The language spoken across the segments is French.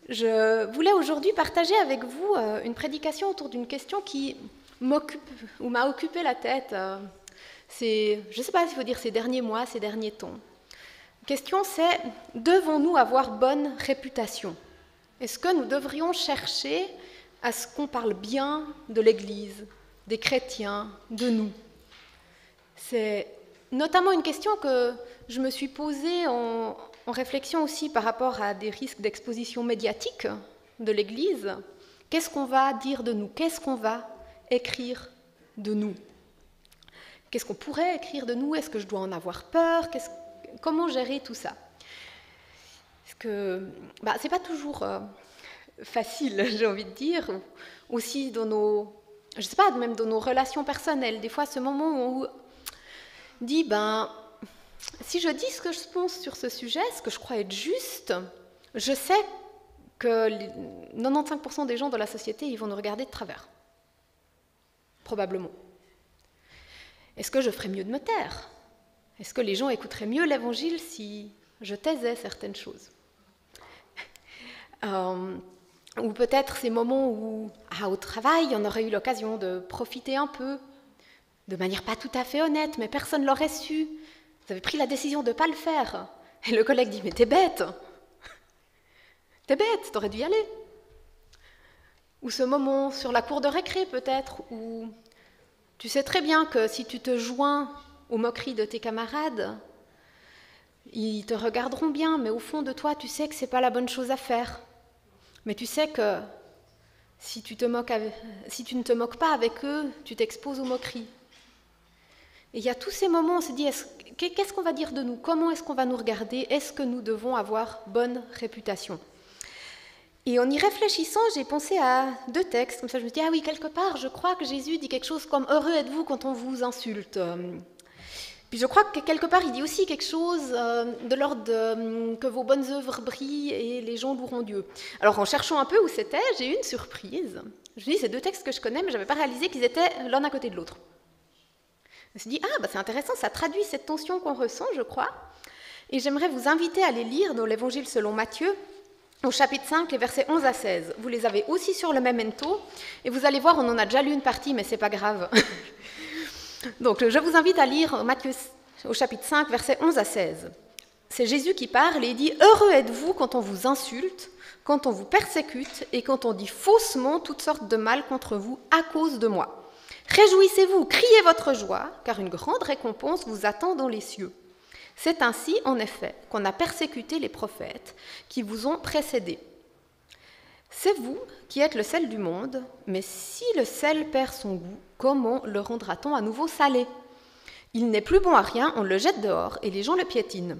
Je voulais aujourd'hui partager avec vous une prédication autour d'une question qui m'occupe ou m'a occupé la tête. Je ne sais pas s'il faut dire ces derniers mois, ces derniers temps. La question c'est, devons-nous avoir bonne réputation? Est-ce que nous devrions chercher à ce qu'on parle bien de l'Église, des chrétiens, de nous? C'est notamment une question que je me suis posée en réflexion aussi par rapport à des risques d'exposition médiatique de l'Église. Qu'est-ce qu'on va dire de nous? Qu'est-ce qu'on va écrire de nous? Qu'est-ce qu'on pourrait écrire de nous? Est-ce que je dois en avoir peur? Comment gérer tout ça? Parce que c'est pas toujours facile, j'ai envie de dire. Aussi dans je sais pas, même dans nos relations personnelles. Des fois, ce moment où on dit, si je dis ce que je pense sur ce sujet, ce que je crois être juste, je sais que 95% des gens de la société, ils vont nous regarder de travers. Probablement. Est-ce que je ferais mieux de me taire? Est-ce que les gens écouteraient mieux l'Évangile si je taisais certaines choses? Ou peut-être ces moments où, au travail, on aurait eu l'occasion de profiter un peu, de manière pas tout à fait honnête, mais personne ne l'aurait su. Vous avez pris la décision de ne pas le faire. Et le collègue dit, mais t'es bête. T'es bête, t'aurais dû y aller. Ou ce moment sur la cour de récré, peut-être, où tu sais très bien que si tu te joins aux moqueries de tes camarades, ils te regarderont bien, mais au fond de toi, tu sais que c'est pas la bonne chose à faire. Mais tu sais que si tu ne te moques pas avec eux, tu t'exposes aux moqueries. Et il y a tous ces moments où on se dit, qu'est-ce qu'on va dire de nous? Comment est-ce qu'on va nous regarder? Est-ce que nous devons avoir bonne réputation? Et en y réfléchissant, j'ai pensé à deux textes. Comme ça, je me dis, oui, quelque part, je crois que Jésus dit quelque chose comme « Heureux êtes-vous quand on vous insulte ». Puis je crois que quelque part, il dit aussi quelque chose de l'ordre que vos bonnes œuvres brillent et les gens loueront Dieu. Alors, en cherchant un peu où c'était, j'ai eu une surprise. Je me dis, c'est deux textes que je connais, mais je n'avais pas réalisé qu'ils étaient l'un à côté de l'autre. Je me suis dit, c'est intéressant, ça traduit cette tension qu'on ressent, je crois. Et j'aimerais vous inviter à les lire dans l'Évangile selon Matthieu, au chapitre 5, les versets 11 à 16. Vous les avez aussi sur le memento, et vous allez voir, on en a déjà lu une partie, mais c'est pas grave. Donc, je vous invite à lire Matthieu au chapitre 5, versets 11 à 16. C'est Jésus qui parle et il dit « Heureux êtes-vous quand on vous insulte, quand on vous persécute et quand on dit faussement toutes sortes de mal contre vous à cause de moi. Réjouissez-vous, criez votre joie, car une grande récompense vous attend dans les cieux. C'est ainsi, en effet, qu'on a persécuté les prophètes qui vous ont précédés. C'est vous qui êtes le sel du monde, mais si le sel perd son goût, comment le rendra-t-on à nouveau salé? Il n'est plus bon à rien, on le jette dehors et les gens le piétinent.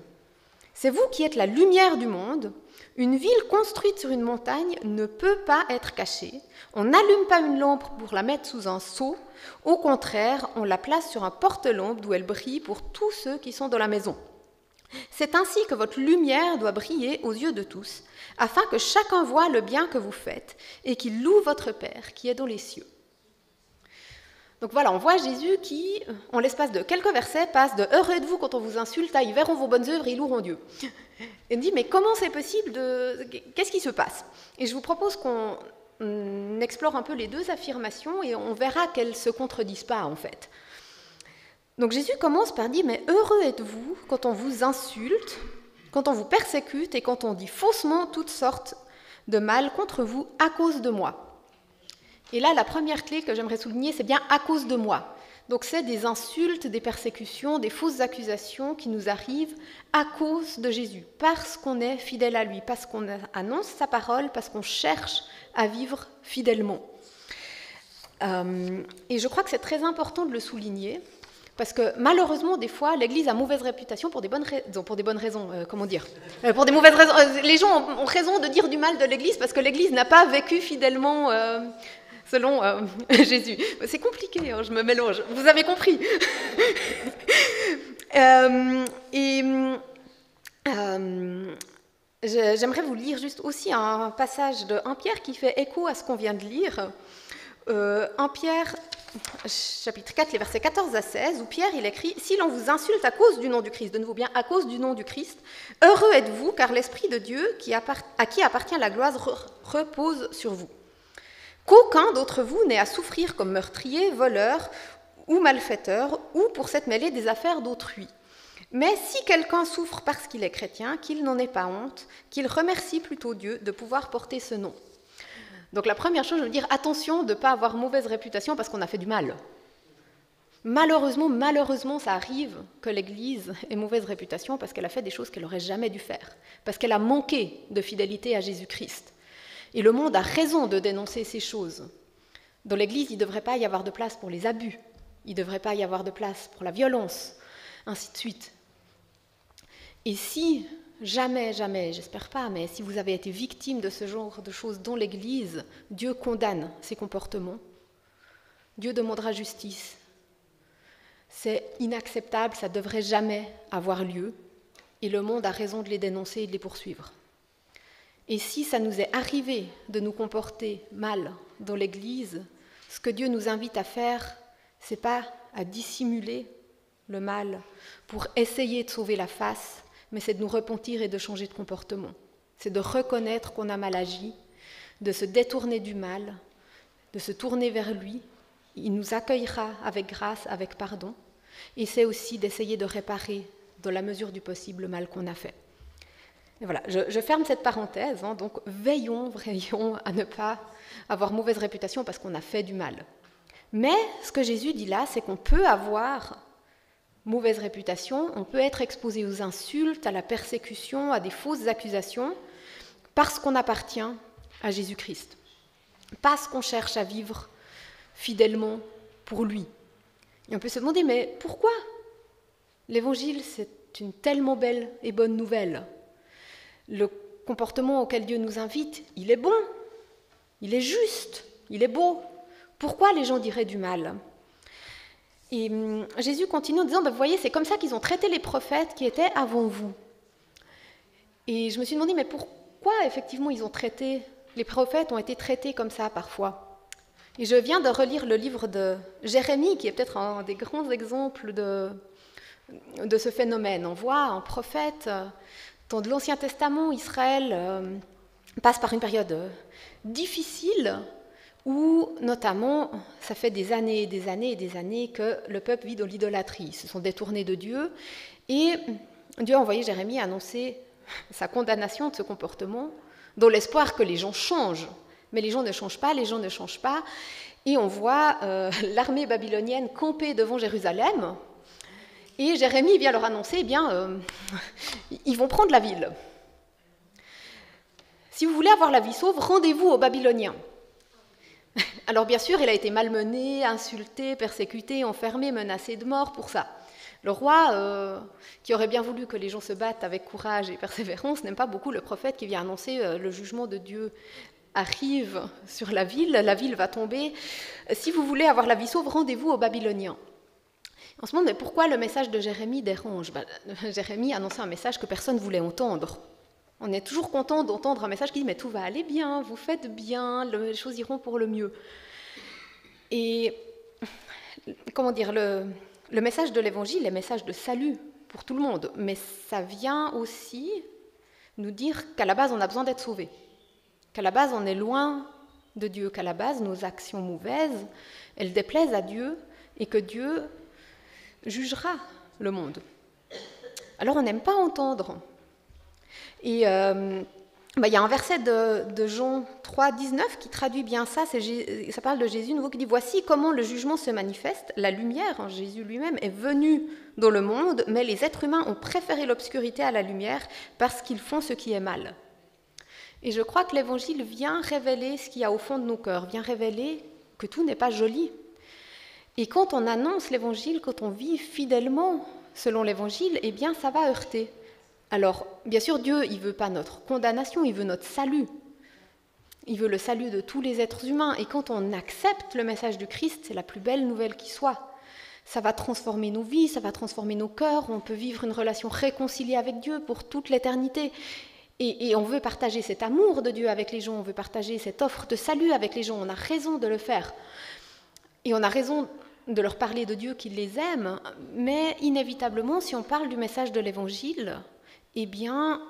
C'est vous qui êtes la lumière du monde. Une ville construite sur une montagne ne peut pas être cachée. On n'allume pas une lampe pour la mettre sous un seau. Au contraire, on la place sur un porte-lampe d'où elle brille pour tous ceux qui sont dans la maison. C'est ainsi que votre lumière doit briller aux yeux de tous, afin que chacun voie le bien que vous faites et qu'il loue votre Père qui est dans les cieux. Donc voilà, on voit Jésus qui, en l'espace de quelques versets, passe de « Heureux êtes-vous quand on vous insulte » à « Ils verront vos bonnes œuvres et ils loueront Dieu ». Il me dit « Mais comment c'est possible Qu'est-ce qui se passe ?» Et je vous propose qu'on explore un peu les deux affirmations et on verra qu'elles ne se contredisent pas en fait. Donc Jésus commence par dire « Mais heureux êtes-vous quand on vous insulte, quand on vous persécute et quand on dit faussement toutes sortes de mal contre vous à cause de moi. » Et là, la première clé que j'aimerais souligner, c'est bien « à cause de moi ». Donc c'est des insultes, des persécutions, des fausses accusations qui nous arrivent à cause de Jésus, parce qu'on est fidèle à lui, parce qu'on annonce sa parole, parce qu'on cherche à vivre fidèlement. Et je crois que c'est très important de le souligner, parce que malheureusement, des fois, l'Église a mauvaise réputation pour des bonnes raisons. Pour des mauvaises raisons. Les gens ont raison de dire du mal de l'Église parce que l'Église n'a pas vécu fidèlement selon Jésus. C'est compliqué, je me mélange. Vous avez compris. J'aimerais vous lire juste aussi un passage de 1 Pierre qui fait écho à ce qu'on vient de lire. 1 Pierre chapitre 4, les versets 14 à 16, où Pierre il écrit « Si l'on vous insulte à cause du nom du Christ, de nouveau bien à cause du nom du Christ, heureux êtes-vous, car l'Esprit de Dieu à qui appartient la gloire repose sur vous. Qu'aucun d'entre vous n'ait à souffrir comme meurtrier, voleur ou malfaiteur, ou pour s'être mêlé des affaires d'autrui. Mais si quelqu'un souffre parce qu'il est chrétien, qu'il n'en ait pas honte, qu'il remercie plutôt Dieu de pouvoir porter ce nom. » Donc la première chose, je veux dire, attention de ne pas avoir mauvaise réputation parce qu'on a fait du mal. Malheureusement, ça arrive que l'Église ait mauvaise réputation parce qu'elle a fait des choses qu'elle n'aurait jamais dû faire, parce qu'elle a manqué de fidélité à Jésus-Christ. Et le monde a raison de dénoncer ces choses. Dans l'Église, il ne devrait pas y avoir de place pour les abus, il ne devrait pas y avoir de place pour la violence, ainsi de suite. Et si jamais, j'espère pas, mais si vous avez été victime de ce genre de choses dans l'Église, Dieu condamne ces comportements. Dieu demandera justice. C'est inacceptable, ça ne devrait jamais avoir lieu. Et le monde a raison de les dénoncer et de les poursuivre. Et si ça nous est arrivé de nous comporter mal dans l'Église, ce que Dieu nous invite à faire, ce n'est pas à dissimuler le mal pour essayer de sauver la face, mais c'est de nous repentir et de changer de comportement. C'est de reconnaître qu'on a mal agi, de se détourner du mal, de se tourner vers lui. Il nous accueillera avec grâce, avec pardon. Et c'est aussi d'essayer de réparer, dans la mesure du possible, le mal qu'on a fait. Et voilà, je ferme cette parenthèse. Donc veillons à ne pas avoir mauvaise réputation parce qu'on a fait du mal. Mais ce que Jésus dit là, c'est qu'on peut avoir mauvaise réputation, on peut être exposé aux insultes, à la persécution, à des fausses accusations, parce qu'on appartient à Jésus-Christ, parce qu'on cherche à vivre fidèlement pour lui. Et on peut se demander, mais pourquoi l'Évangile, c'est une tellement belle et bonne nouvelle? Le comportement auquel Dieu nous invite, il est bon, il est juste, il est beau. Pourquoi les gens diraient du mal ? Et Jésus continue en disant, vous voyez, c'est comme ça qu'ils ont traité les prophètes qui étaient avant vous. Et je me suis demandé, mais pourquoi effectivement les prophètes ont été traités comme ça parfois? Et je viens de relire le livre de Jérémie, qui est peut-être un des grands exemples de ce phénomène. On voit un prophète, dans l'Ancien Testament, Israël passe par une période difficile, où notamment, ça fait des années que le peuple vit dans l'idolâtrie. Ils se sont détournés de Dieu, et Dieu a envoyé Jérémie annoncer sa condamnation de ce comportement, dans l'espoir que les gens changent. Mais les gens ne changent pas, et on voit l'armée babylonienne camper devant Jérusalem, et Jérémie vient leur annoncer, ils vont prendre la ville. Si vous voulez avoir la vie sauve, rendez-vous aux Babyloniens. Alors bien sûr, il a été malmené, insulté, persécuté, enfermé, menacé de mort pour ça. Le roi, qui aurait bien voulu que les gens se battent avec courage et persévérance, n'aime pas beaucoup le prophète qui vient annoncer le jugement de Dieu arrive sur la ville va tomber. Si vous voulez avoir la vie sauve, rendez-vous aux Babyloniens. En ce moment, mais pourquoi le message de Jérémie dérange ? Jérémie annonçait un message que personne ne voulait entendre. On est toujours content d'entendre un message qui dit « mais tout va aller bien, vous faites bien, les choses iront pour le mieux ». Et, le message de l'Évangile est un message de salut pour tout le monde, mais ça vient aussi nous dire qu'à la base, on a besoin d'être sauvé, qu'à la base, on est loin de Dieu, qu'à la base, nos actions mauvaises, elles déplaisent à Dieu et que Dieu jugera le monde. Alors, on n'aime pas entendre. Et il y a un verset de Jean 3, 19 qui traduit bien ça, ça parle de Jésus nouveau qui dit « Voici comment le jugement se manifeste, la lumière, Jésus lui-même, est venu dans le monde, mais les êtres humains ont préféré l'obscurité à la lumière parce qu'ils font ce qui est mal. » Et je crois que l'Évangile vient révéler ce qu'il y a au fond de nos cœurs, vient révéler que tout n'est pas joli. Et quand on annonce l'Évangile, quand on vit fidèlement selon l'Évangile, eh bien ça va heurter. Alors, bien sûr, Dieu, il ne veut pas notre condamnation, il veut notre salut. Il veut le salut de tous les êtres humains. Et quand on accepte le message du Christ, c'est la plus belle nouvelle qui soit. Ça va transformer nos vies, ça va transformer nos cœurs. On peut vivre une relation réconciliée avec Dieu pour toute l'éternité. Et on veut partager cet amour de Dieu avec les gens, on veut partager cette offre de salut avec les gens. On a raison de le faire. Et on a raison de leur parler de Dieu qui les aime, mais inévitablement, si on parle du message de l'Évangile, eh bien,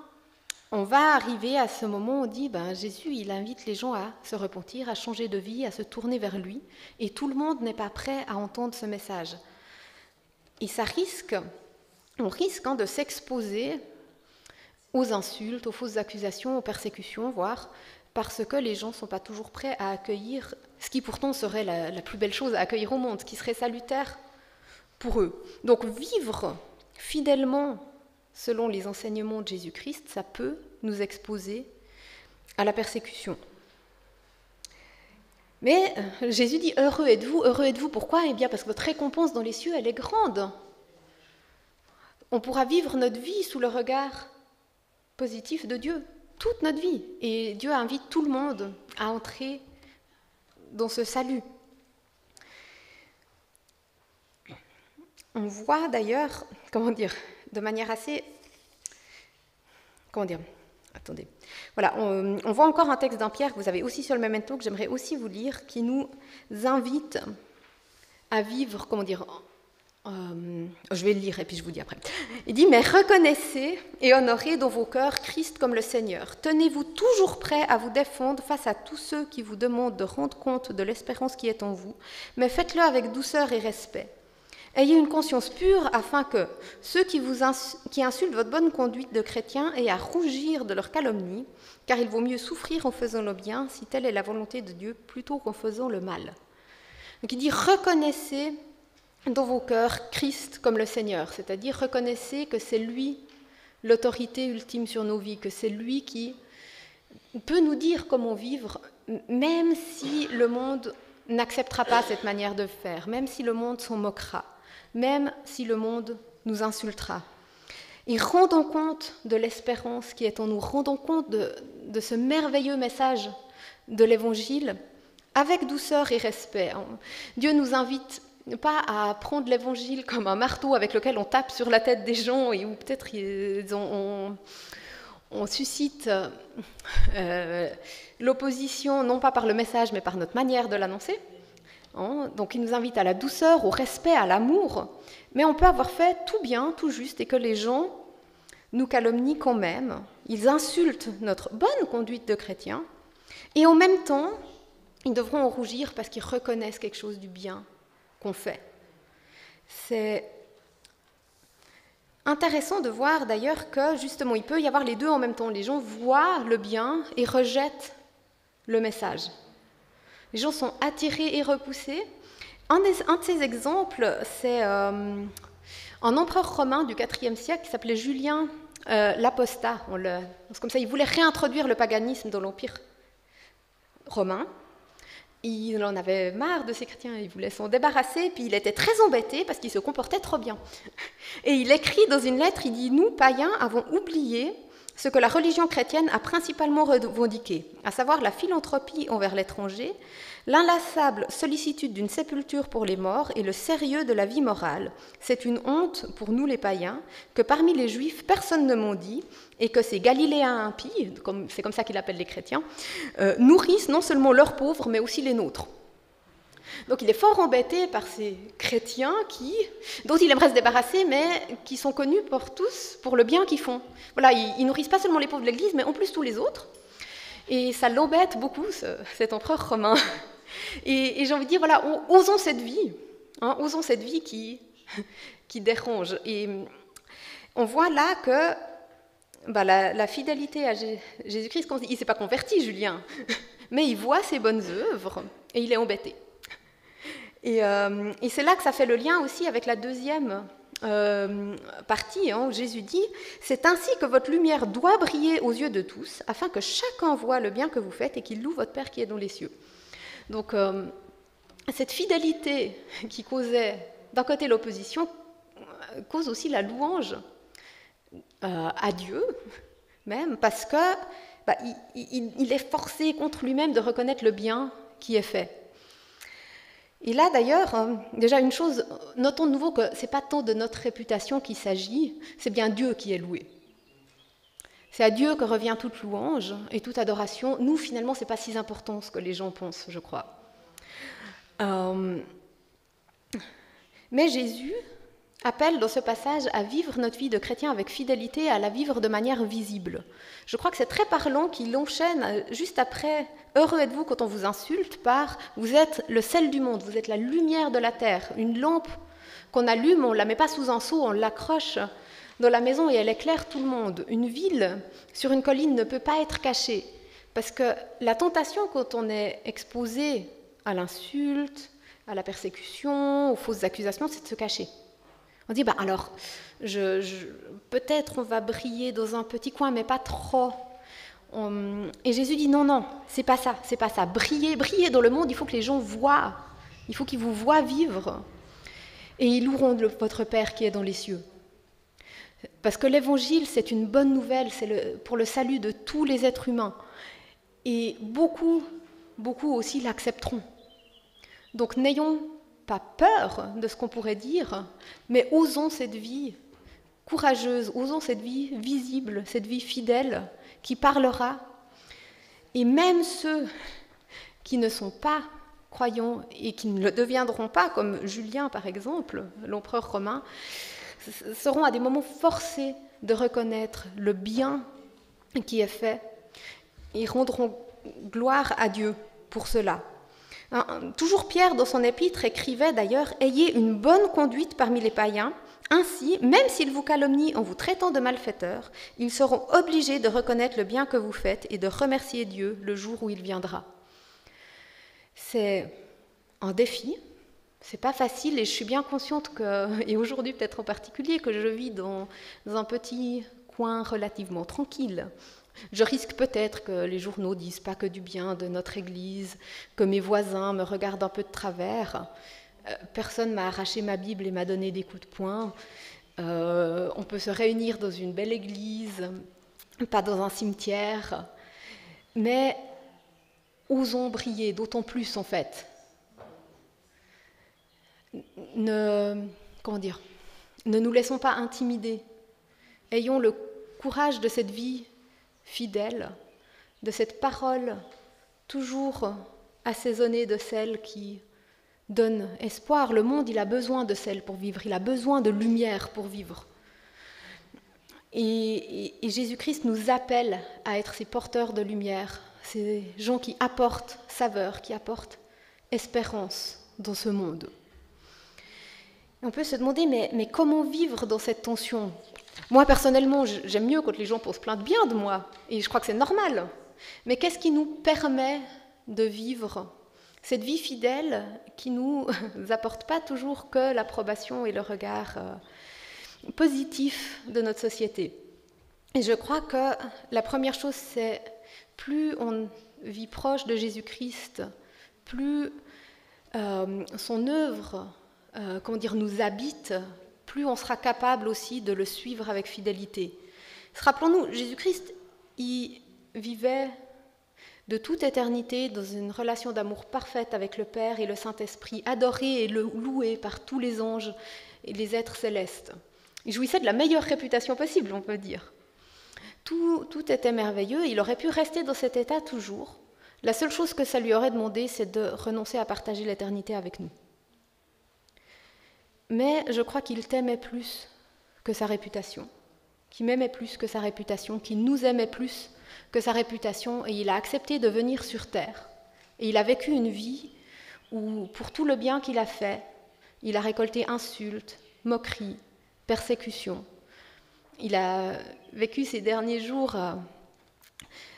on va arriver à ce moment où on dit, Jésus, il invite les gens à se repentir, à changer de vie, à se tourner vers lui, et tout le monde n'est pas prêt à entendre ce message. Et on risque de s'exposer aux insultes, aux fausses accusations, aux persécutions, voire parce que les gens ne sont pas toujours prêts à accueillir ce qui pourtant serait la plus belle chose à accueillir au monde, ce qui serait salutaire pour eux. Donc vivre fidèlement selon les enseignements de Jésus-Christ, ça peut nous exposer à la persécution. Mais Jésus dit « Heureux êtes-vous, pourquoi ? Eh bien parce que votre récompense dans les cieux, elle est grande. On pourra vivre notre vie sous le regard positif de Dieu, toute notre vie. Et Dieu invite tout le monde à entrer dans ce salut. On voit d'ailleurs, de manière assez... Attendez. Voilà, on voit encore un texte d'un Pierre que vous avez aussi sur le memento, que j'aimerais aussi vous lire, qui nous invite à vivre, je vais le lire et puis je vous dis après. Il dit « Mais reconnaissez et honorez dans vos cœurs Christ comme le Seigneur. Tenez-vous toujours prêts à vous défendre face à tous ceux qui vous demandent de rendre compte de l'espérance qui est en vous, mais faites-le avec douceur et respect. Ayez une conscience pure afin que ceux qui insultent votre bonne conduite de chrétien aient à rougir de leur calomnie, car il vaut mieux souffrir en faisant le bien, si telle est la volonté de Dieu, plutôt qu'en faisant le mal. » Donc il dit « Reconnaissez dans vos cœurs Christ comme le Seigneur, c'est-à-dire reconnaissez que c'est lui l'autorité ultime sur nos vies, que c'est lui qui peut nous dire comment vivre, même si le monde n'acceptera pas cette manière de faire, même si le monde s'en moquera, même si le monde nous insultera. Et rendons compte de l'espérance qui est en nous, rendons compte de ce merveilleux message de l'Évangile avec douceur et respect. Dieu nous invite pas à prendre l'Évangile comme un marteau avec lequel on tape sur la tête des gens et où peut-être on suscite l'opposition, non pas par le message, mais par notre manière de l'annoncer. Donc il nous invite à la douceur, au respect, à l'amour. Mais on peut avoir fait tout bien, tout juste, et que les gens nous calomnient quand même. Ils insultent notre bonne conduite de chrétien. Et en même temps, ils devront en rougir parce qu'ils reconnaissent quelque chose du bien qu'on fait. C'est intéressant de voir d'ailleurs que justement il peut y avoir les deux en même temps. Les gens voient le bien et rejettent le message. Les gens sont attirés et repoussés. Un de ces exemples, c'est un empereur romain du IVe siècle qui s'appelait Julien l'Apostat. C'est comme ça, il voulait réintroduire le paganisme dans l'Empire romain. Il en avait marre de ces chrétiens, il voulait s'en débarrasser, puis il était très embêté parce qu'ils se comportaient trop bien. Et il écrit dans une lettre, il dit « Nous, païens, avons oublié ce que la religion chrétienne a principalement revendiqué, à savoir la philanthropie envers l'étranger, l'inlassable sollicitude d'une sépulture pour les morts et le sérieux de la vie morale. C'est une honte pour nous les païens que parmi les juifs personne ne mendie et que ces Galiléens impies, c'est comme ça qu'il appelle les chrétiens, nourrissent non seulement leurs pauvres mais aussi les nôtres. » Donc il est fort embêté par ces chrétiens dont il aimerait se débarrasser, mais qui sont connus pour tous pour le bien qu'ils font. Voilà, ils nourrissent pas seulement les pauvres de l'Église, mais en plus tous les autres. Et ça l'embête beaucoup, cet empereur romain. Et j'ai envie de dire, voilà, osons cette vie, osons cette vie qui dérange. Et on voit là que la fidélité à Jésus-Christ, il ne s'est pas converti, Julien, mais il voit ses bonnes œuvres et il est embêté. Et c'est là que ça fait le lien aussi avec la deuxième partie, où Jésus dit « C'est ainsi que votre lumière doit briller aux yeux de tous, afin que chacun voie le bien que vous faites et qu'il loue votre Père qui est dans les cieux. » Donc, cette fidélité qui causait d'un côté l'opposition cause aussi la louange à Dieu, même, parce que il est forcé contre lui-même de reconnaître le bien qui est fait. Et là, d'ailleurs, déjà une chose, notons de nouveau que ce n'est pas tant de notre réputation qu'il s'agit, c'est bien Dieu qui est loué. C'est à Dieu que revient toute louange et toute adoration. Nous, finalement, ce n'est pas si important ce que les gens pensent, je crois. Mais Jésus appelle dans ce passage à vivre notre vie de chrétien avec fidélité, à la vivre de manière visible. Je crois que c'est très parlant qu'il enchaîne juste après « Heureux êtes-vous quand on vous insulte » par « Vous êtes le sel du monde, vous êtes la lumière de la terre ». Une lampe qu'on allume, on ne la met pas sous un seau, on l'accroche dans la maison et elle éclaire tout le monde. Une ville sur une colline ne peut pas être cachée parce que la tentation quand on est exposé à l'insulte, à la persécution, aux fausses accusations, c'est de se cacher. On dit, alors, peut-être on va briller dans un petit coin, mais pas trop. Et Jésus dit, non, c'est pas ça. Briller dans le monde, il faut que les gens voient. Il faut qu'ils vous voient vivre. Et ils loueront votre Père qui est dans les cieux. Parce que l'Évangile, c'est une bonne nouvelle, c'est pour le salut de tous les êtres humains. Et beaucoup aussi l'accepteront. Donc n'ayons pas peur de ce qu'on pourrait dire, mais osons cette vie courageuse, osons cette vie visible, cette vie fidèle qui parlera. Et même ceux qui ne sont pas croyants et qui ne le deviendront pas, comme Julien par exemple, l'empereur romain, seront à des moments forcés de reconnaître le bien qui est fait et rendront gloire à Dieu pour cela. Toujours Pierre, dans son épître, écrivait d'ailleurs « Ayez une bonne conduite parmi les païens, ainsi, même s'ils vous calomnient en vous traitant de malfaiteurs, ils seront obligés de reconnaître le bien que vous faites et de remercier Dieu le jour où il viendra. » C'est un défi, c'est pas facile et je suis bien consciente que, et aujourd'hui peut-être en particulier, que je vis dans un petit coin relativement tranquille. Je risque peut-être que les journaux ne disent pas que du bien de notre Église, que mes voisins me regardent un peu de travers. Personne m'a arraché ma Bible et m'a donné des coups de poing. On peut se réunir dans une belle église, pas dans un cimetière. Mais osons briller, d'autant plus en fait. Ne nous laissons pas intimider. Ayons le courage de cette vie fidèle, de cette parole toujours assaisonnée de celle qui donne espoir. Le monde, il a besoin de sel pour vivre, il a besoin de lumière pour vivre. Et Jésus-Christ nous appelle à être ces porteurs de lumière, ces gens qui apportent saveur, qui apportent espérance dans ce monde. Et on peut se demander, mais comment vivre dans cette tension ? Moi, personnellement, j'aime mieux quand les gens pensent plein de bien de moi, et je crois que c'est normal. Mais qu'est-ce qui nous permet de vivre cette vie fidèle qui ne nous apporte pas toujours que l'approbation et le regard positif de notre société? Et je crois que la première chose, c'est plus on vit proche de Jésus-Christ, plus son œuvre nous habite, plus on sera capable aussi de le suivre avec fidélité. Rappelons-nous, Jésus-Christ, il vivait de toute éternité dans une relation d'amour parfaite avec le Père et le Saint-Esprit, adoré et loué par tous les anges et les êtres célestes. Il jouissait de la meilleure réputation possible, on peut dire. Tout était merveilleux, il aurait pu rester dans cet état toujours. La seule chose que ça lui aurait demandé, c'est de renoncer à partager l'éternité avec nous. Mais je crois qu'il t'aimait plus que sa réputation, qu'il m'aimait plus que sa réputation, qu'il nous aimait plus que sa réputation, et il a accepté de venir sur terre. Et il a vécu une vie où, pour tout le bien qu'il a fait, il a récolté insultes, moqueries, persécutions. Il a vécu ces derniers jours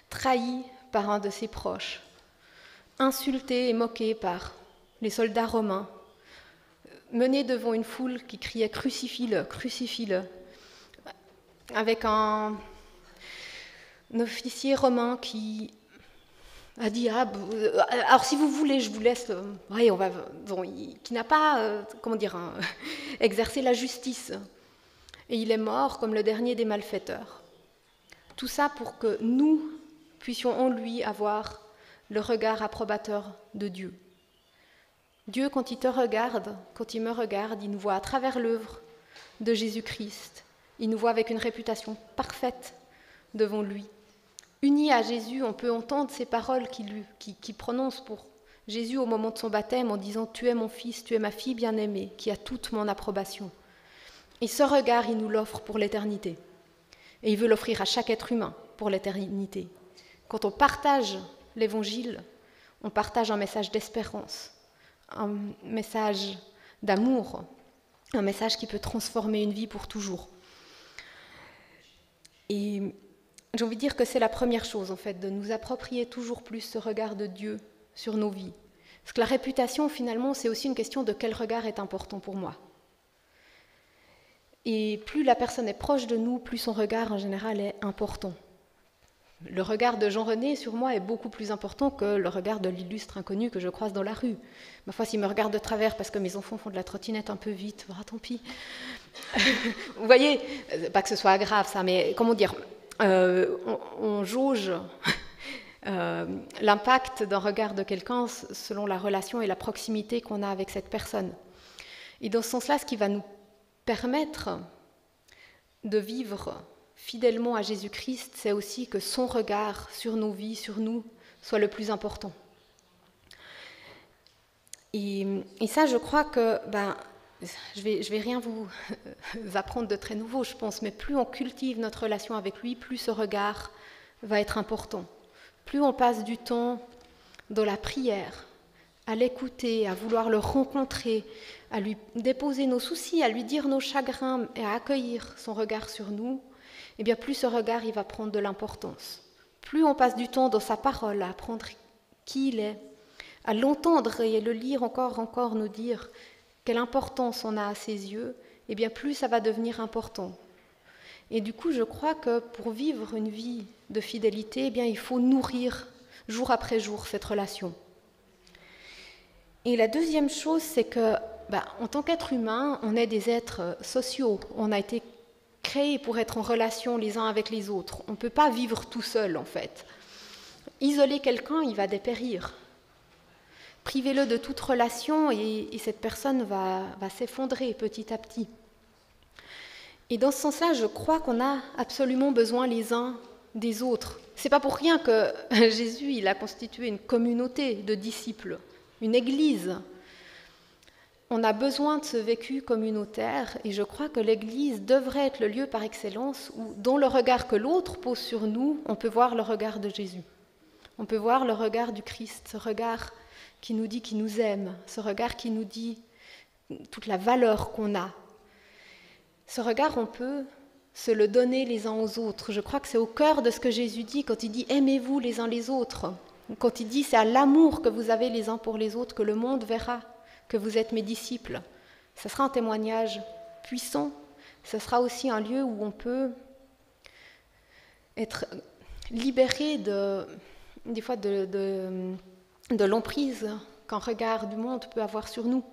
trahi par un de ses proches, insulté et moqué par les soldats romains, mené devant une foule qui criait « Crucifie-le, crucifie-le », avec un officier romain qui a dit « alors si vous voulez, je vous laisse... qui n'a pas exercé la justice. Et il est mort comme le dernier des malfaiteurs. Tout ça pour que nous puissions en lui avoir le regard approbateur de Dieu. Dieu, quand il te regarde, quand il me regarde, il nous voit à travers l'œuvre de Jésus-Christ. Il nous voit avec une réputation parfaite devant lui. Unis à Jésus, on peut entendre ces paroles qu'il prononce pour Jésus, au moment de son baptême, en disant « Tu es mon fils, tu es ma fille bien-aimée, qui a toute mon approbation ». Et ce regard, il nous l'offre pour l'éternité. Et il veut l'offrir à chaque être humain pour l'éternité. Quand on partage l'Évangile, on partage un message d'espérance, un message d'amour, un message qui peut transformer une vie pour toujours. Et j'ai envie de dire que c'est la première chose, en fait, de nous approprier toujours plus ce regard de Dieu sur nos vies. Parce que la réputation, finalement, c'est aussi une question de quel regard est important pour moi. Et plus la personne est proche de nous, plus son regard, en général, est important. Le regard de Jean-René sur moi est beaucoup plus important que le regard de l'illustre inconnu que je croise dans la rue. Ma foi, s'il me regarde de travers parce que mes enfants font de la trottinette un peu vite, tant pis. Vous voyez, pas que ce soit grave ça, mais comment dire, on jauge l'impact d'un regard de quelqu'un selon la relation et la proximité qu'on a avec cette personne. Et dans ce sens-là, ce qui va nous permettre de vivre fidèlement à Jésus-Christ, c'est aussi que son regard sur nos vies, sur nous, soit le plus important. Et ça, je crois que, je vais rien vous apprendre de très nouveau, je pense, mais plus on cultive notre relation avec lui, plus ce regard va être important. Plus on passe du temps dans la prière, à l'écouter, à vouloir le rencontrer, à lui déposer nos soucis, à lui dire nos chagrins et à accueillir son regard sur nous, et bien plus ce regard il va prendre de l'importance. Plus on passe du temps dans sa parole, à apprendre qui il est, à l'entendre et le lire encore nous dire quelle importance on a à ses yeux, et bien plus ça va devenir important. Et du coup, je crois que pour vivre une vie de fidélité, eh bien, il faut nourrir jour après jour cette relation. Et la deuxième chose, c'est que, en tant qu'être humain, on est des êtres sociaux. On a été créés pour être en relation les uns avec les autres. On ne peut pas vivre tout seul, en fait. Isoler quelqu'un, il va dépérir. Privez-le de toute relation et cette personne va s'effondrer petit à petit. Et dans ce sens-là, je crois qu'on a absolument besoin les uns des autres. C'est pas pour rien que Jésus il a constitué une communauté de disciples, une église. On a besoin de ce vécu communautaire et je crois que l'église devrait être le lieu par excellence où, dans le regard que l'autre pose sur nous, on peut voir le regard de Jésus. On peut voir le regard du Christ, ce regard qui nous dit qu'il nous aime, ce regard qui nous dit toute la valeur qu'on a. Ce regard, on peut se le donner les uns aux autres. Je crois que c'est au cœur de ce que Jésus dit quand il dit « aimez-vous les uns les autres ». Quand il dit « c'est à l'amour que vous avez les uns pour les autres que le monde verra que vous êtes mes disciples ». Ce sera un témoignage puissant. Ce sera aussi un lieu où on peut être libéré des fois de l'emprise qu'un regard du monde peut avoir sur nous.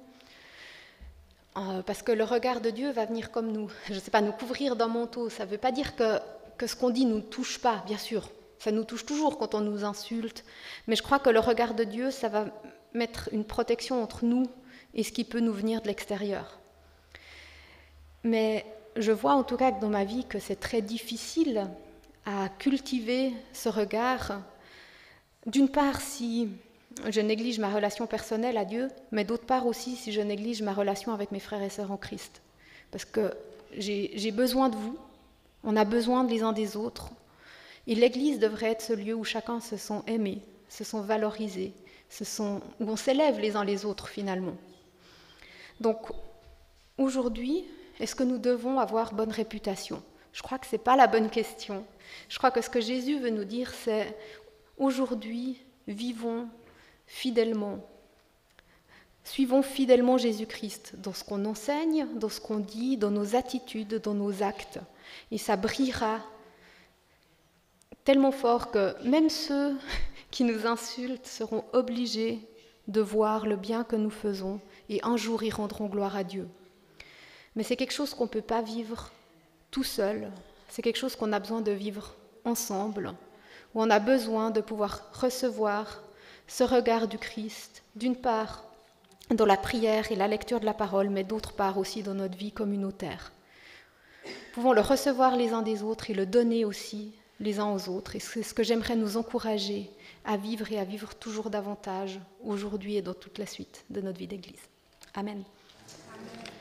Parce que le regard de Dieu va venir comme nous, je ne sais pas, nous couvrir d'un manteau. Ça ne veut pas dire que ce qu'on dit ne nous touche pas, bien sûr. Ça nous touche toujours quand on nous insulte. Mais je crois que le regard de Dieu, ça va mettre une protection entre nous et ce qui peut nous venir de l'extérieur. Mais je vois en tout cas que dans ma vie que c'est très difficile à cultiver ce regard. D'une part, si je néglige ma relation personnelle à Dieu, mais d'autre part aussi si je néglige ma relation avec mes frères et sœurs en Christ. Parce que j'ai besoin de vous, on a besoin les uns des autres, et l'Église devrait être ce lieu où chacun se sent aimé, se sent valorisé, où on s'élève les uns les autres finalement. Donc aujourd'hui, est-ce que nous devons avoir bonne réputation ? Je crois que ce n'est pas la bonne question. Je crois que ce que Jésus veut nous dire, c'est aujourd'hui, vivons fidèlement. Suivons fidèlement Jésus-Christ dans ce qu'on enseigne, dans ce qu'on dit, dans nos attitudes, dans nos actes. Et ça brillera tellement fort que même ceux qui nous insultent seront obligés de voir le bien que nous faisons et un jour ils rendront gloire à Dieu. Mais c'est quelque chose qu'on ne peut pas vivre tout seul, c'est quelque chose qu'on a besoin de vivre ensemble, où on a besoin de pouvoir recevoir ce regard du Christ, d'une part dans la prière et la lecture de la parole, mais d'autre part aussi dans notre vie communautaire. Nous pouvons le recevoir les uns des autres et le donner aussi les uns aux autres. Et c'est ce que j'aimerais nous encourager à vivre et à vivre toujours davantage, aujourd'hui et dans toute la suite de notre vie d'Église. Amen. Amen.